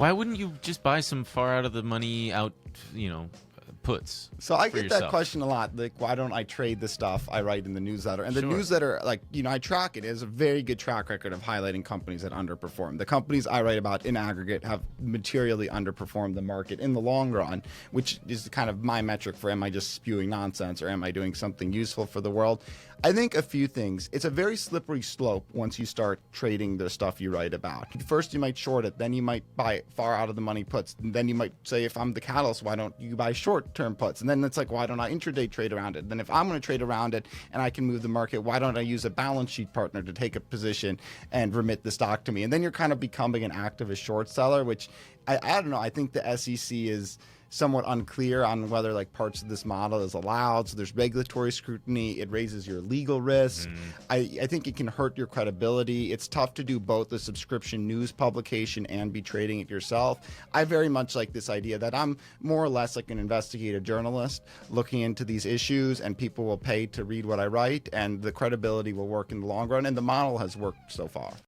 Why wouldn't you just buy some far out of the money puts? So I for get yourself? that question a lot. Like, why don't I trade the stuff I write in the newsletter? And the Sure. newsletter, like, I track it. It has a very good track record of highlighting companies that underperform. The companies I write about in aggregate have materially underperformed the market in the long run, which is kind of my metric for am I just spewing nonsense or am I doing something useful for the world? I think a few things. It's a very slippery slope once you start trading the stuff you write about. First, you might short it. Then you might buy far out of the money puts. And then you might say, if I'm the catalyst, why don't you buy short-term puts? And then it's like, why don't I intraday trade around it? Then if I'm going to trade around it and I can move the market, why don't I use a balance sheet partner to take a position and remit the stock to me? And then you're kind of becoming an activist short seller, which I don't know. I think the SEC is somewhat unclear on whether like parts of this model is allowed. So there's regulatory scrutiny. It raises your legal risk. I think it can hurt your credibility. It's tough to do both a subscription news publication and be trading it yourself. I very much like this idea that I'm more or less like an investigative journalist looking into these issues, and people will pay to read what I write, and the credibility will work in the long run, and the model has worked so far.